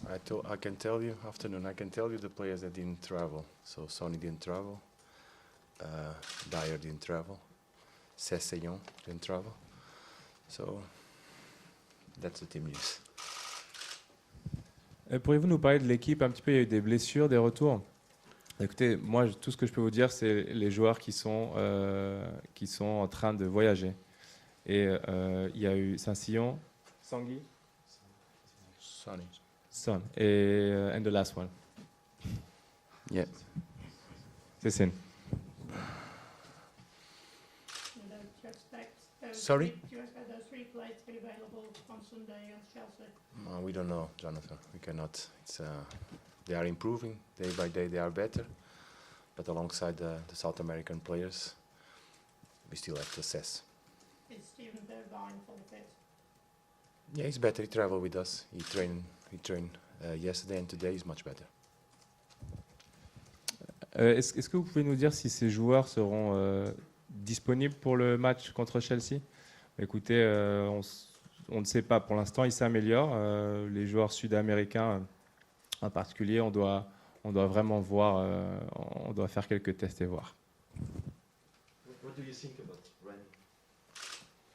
I can tell you, afternoon, I can tell you the players that didn't travel. So Sonny didn't travel, Dyer didn't travel, Sessegnon didn't travel. So that's the team news. Pourriez-vous nous parler de l'équipe un petit peu? Il y a eu des blessures, des retours. Écoutez, moi, tout ce que je peux vous dire, c'est les joueurs qui sont en train de voyager. Et il y a eu Saint-Sillon, Sangui, Sonny. Son, et and the last one. Yeah. Cécile. Sorry? Do you expect those three players to be available on Sunday against Chelsea? We don't know, Jonathan. We cannot. They are improving day by day. They are better, but alongside the South American players, we still have to assess. Is Steven Bergwijn full fit? Yeah, he's better. He traveled with us. He trained yesterday and today. He's much better. Est-ce que vous pouvez nous dire si ces joueurs seront disponibles pour le match contre Chelsea? Écoutez, on ne sait pas. Pour l'instant, ils s'améliorent. Les joueurs sud-américains, en particulier, on doit vraiment voir. On doit faire quelques tests et voir. What do you think about Rennes?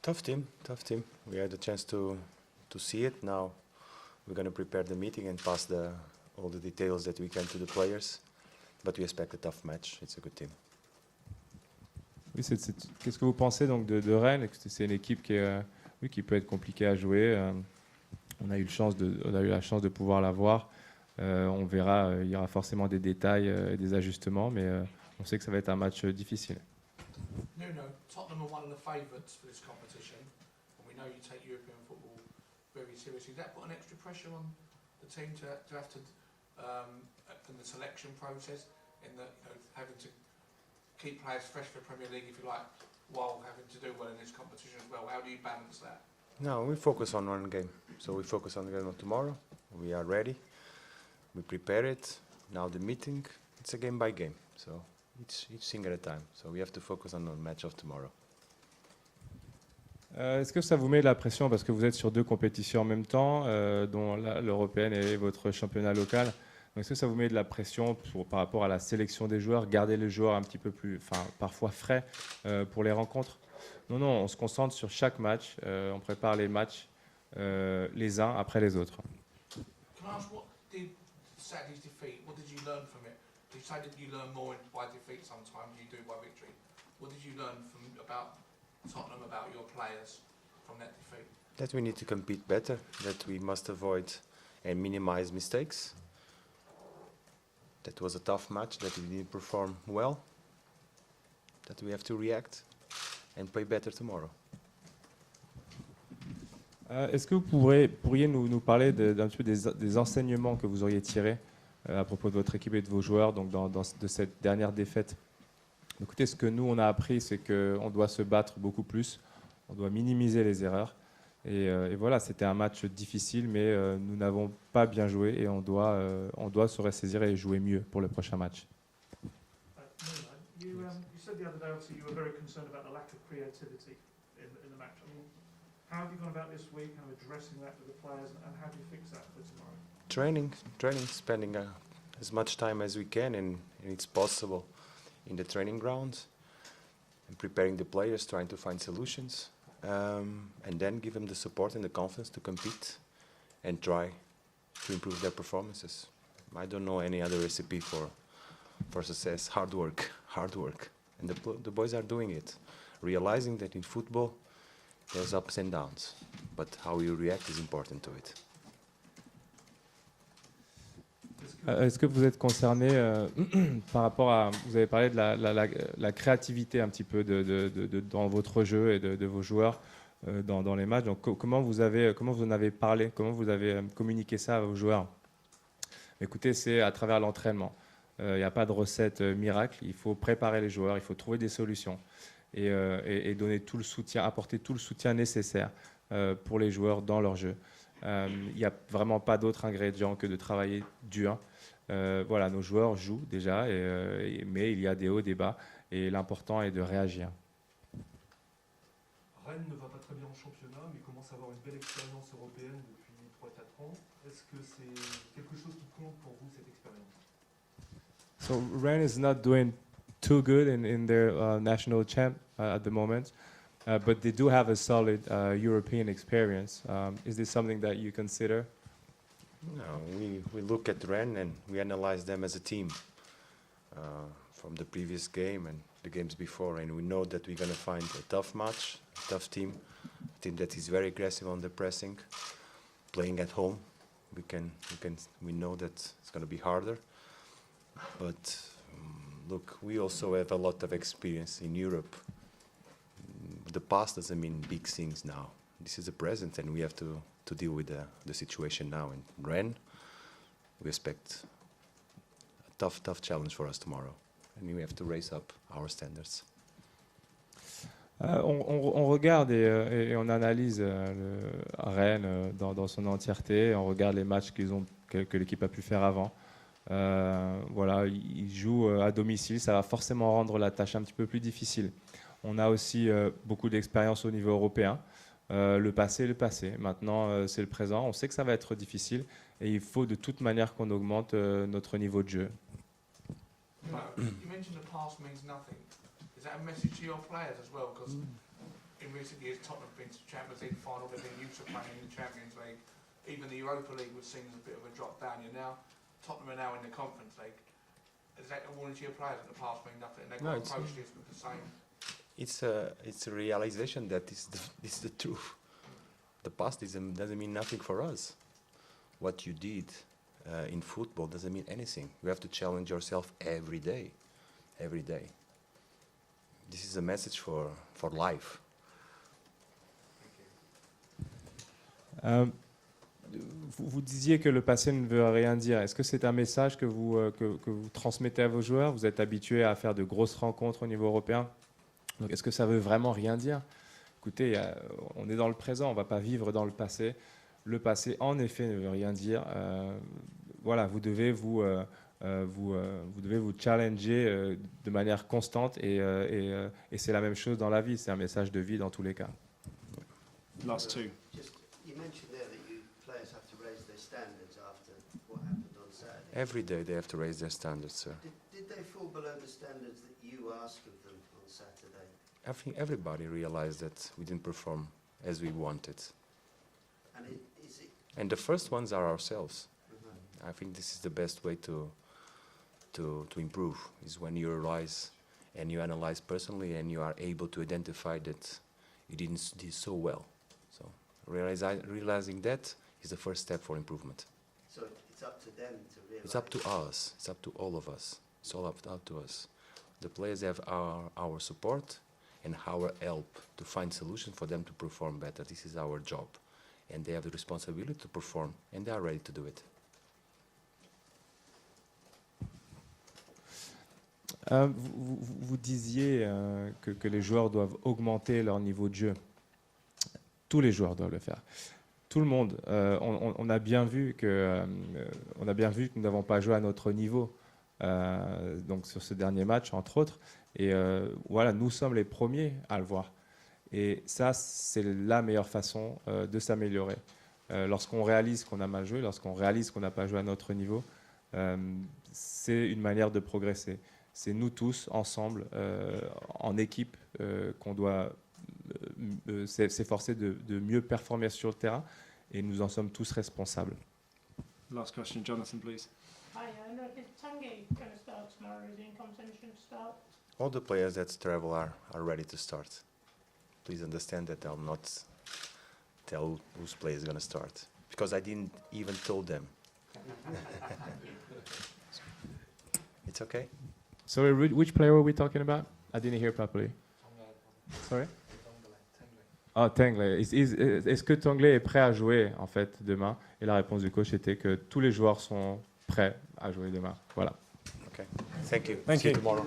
Tough team. We had a chance to see it. Now we're going to prepare the meeting and pass all the details that we can to the players. But we expect a tough match. It's a good team. Oui, qu'est-ce que vous pensez donc de Rennes? C'est une équipe qui peut être compliquée à jouer. On a eu la chance de pouvoir la voir. On verra, il y aura forcément des détails et des ajustements, mais on sait que ça va être un match difficile. Nuno, Tottenham are one of the favourites for this competition, and we know you take European football very seriously. Does that put an extra pressure on the team to have to, in the selection process, in the having to keep players fresh for Premier League, if you like, while having to do well in this competition as well? How do you balance that? No, we focus on one game. So we focus on the game of tomorrow. We are ready. We prepare it. Now the meeting, it's a game by game. So each thing at a time. So we have to focus on the match of tomorrow. Est-ce que ça vous met de la pression parce que vous êtes sur deux compétitions en même temps, dont l'européenne et votre championnat local? Donc, est-ce que ça vous met de la pression par rapport à la sélection des joueurs, garder les joueurs un petit peu plus, parfois frais pour les rencontres? Non, on se concentre sur chaque match. On prépare les matchs les uns après les autres. Can I ask, what did Saturday's defeat, what did you learn from it? You say that you learn more by defeat sometimes than you do by victory. What did you learn about Tottenham, about your players from that defeat? That we need to compete better, that we must avoid and minimize mistakes. That was a tough match, that we didn't perform well, that we have to react and play better tomorrow. Est-ce que vous pourriez nous parler d'un petit peu des enseignements que vous auriez tirés à propos de votre équipe et de vos joueurs donc de cette dernière défaite? Écoutez, ce que nous on a appris, c'est qu'on doit se battre beaucoup plus, on doit minimiser les erreurs. Et voilà, c'était un match difficile, mais nous n'avons pas bien joué et on doit se ressaisir et jouer mieux pour le prochain match. You said the other day, obviously, you were very concerned about the lack of creativity in the match. I mean, how have you gone about this week, kind of addressing that with the players, and how do you fix that for tomorrow? Training, spending as much time as we can and it's possible in the training grounds and preparing the players, trying to find solutions. And then give them the support and the confidence to compete and try to improve their performances. I don't know any other recipe for success. Hard work. And the boys are doing it, realizing that in football there's ups and downs, but how you react is important to it. Est-ce que vous êtes concerné par rapport à... Vous avez parlé de la créativité un petit peu dans votre jeu et de vos joueurs dans les matchs. Donc, comment vous en avez parlé? Comment vous avez communiqué ça à vos joueurs? Écoutez, c'est à travers l'entraînement. Il n'y a pas de recette miracle. Il faut préparer les joueurs, il faut trouver des solutions et donner tout le soutien, apporter tout le soutien nécessaire pour les joueurs dans leur jeu. Il n'y a vraiment pas d'autre ingrédient que de travailler dur. Voilà, nos joueurs jouent déjà, mais il y a des hauts, des bas, et l'important est de réagir. Rennes ne va pas très bien en championnat, mais commence à avoir une belle expérience européenne depuis 3 et 4 ans. Est-ce que c'est quelque chose qui compte pour vous, cette expérience? So Rennes is not doing too good in their national champ at the moment, but they do have a solid European experience. Is this something that you consider? No, we look at Rennes and we analyze them as a team from the previous game and the games before, and we know that we're going to find a tough match, a tough team, a team that is very aggressive on the pressing, playing at home. We know that it's going to be harder, but look, we also have a lot of experience in Europe. The past doesn't mean big things now. This is the present, and we have to deal with the situation now. In Rennes, we expect a tough challenge for us tomorrow, and we have to raise up our standards. On regarde et on analyse Rennes dans son entièreté. On regarde les matchs que l'équipe a pu faire avant. Voilà, ils jouent à domicile, ça va forcément rendre la tâche un petit peu plus difficile. On a aussi beaucoup d'expérience au niveau européen. Le passé est le passé. Maintenant, c'est le présent. On sait que ça va être difficile et il faut de toute manière qu'on augmente notre niveau de jeu. You mentioned the past means nothing. Is that a message to your players as well? Because in recent years, Tottenham have been to Champions League final, they've been used to playing in the Champions League. Even the Europa League was seen as a bit of a drop down. Tottenham are now in the Conference League. Is that a warning to your players that the past means nothing? They've got to approach this with the same. It's a realization that is the truth. The past doesn't mean nothing for us. What you did in football doesn't mean anything. You have to challenge yourself every day. Every day. This is a message for life. Vous disiez que le passé ne veut rien dire. Est-ce que c'est un message que vous transmettez à vos joueurs? Vous êtes habitués à faire de grosses rencontres au niveau européen. Donc, est-ce que ça veut vraiment rien dire? Écoutez, on est dans le présent, on ne va pas vivre dans le passé. Le passé, en effet, ne veut rien dire. Voilà, vous devez vous challenger de manière constante et c'est la même chose dans la vie. C'est un message de vie dans tous les cas. Last two. You mentioned there that you players have to raise their standards after what happened on Saturday. Every day they have to raise their standards, sir. Did they fall below the standards that you asked of them on Saturday? I think everybody realized that we didn't perform as we wanted. And is it? And the first ones are ourselves. Mhm. I think this is the best way to improve, is when you realize and you analyze personally and you are able to identify that you didn't do so well. So realizing that is the first step for improvement. So it's up to them to realise. It's up to us. It's up to all of us. It's all up to us. The players have our support and our help to find solutions for them to perform better. This is our job. And they have the responsibility to perform, and they are ready to do it. Vous disiez que les joueurs doivent augmenter leur niveau de jeu. Tous les joueurs doivent le faire. Tout le monde. On a bien vu que nous n'avons pas joué à notre niveau donc sur ce dernier match, entre autres. Et voilà, nous sommes les premiers à le voir. Et ça, c'est la meilleure façon de s'améliorer. Lorsqu'on réalise qu'on a mal joué, lorsqu'on réalise qu'on n'a pas joué à notre niveau, c'est une manière de progresser. C'est nous tous, ensemble, en équipe, qu'on doit s'efforcer de mieux performer sur le terrain, et nous en sommes tous responsables. Last question, Jonathan, please. Hi, is Tanguy going to start tomorrow? Is he in contention to start? All the players that travel are ready to start. Please understand that I'll not tell whose player is going to start, because I didn't even tell them. It's okay? Sorry, which player were we talking about? I didn't hear properly. Sorry? Ah, Tanguy. Est-ce que Tanguy est prêt à jouer en fait demain? Et la réponse du coach était que tous les joueurs sont prêts à jouer demain. Voilà. Okay. Thank you. Thank See you you. tomorrow.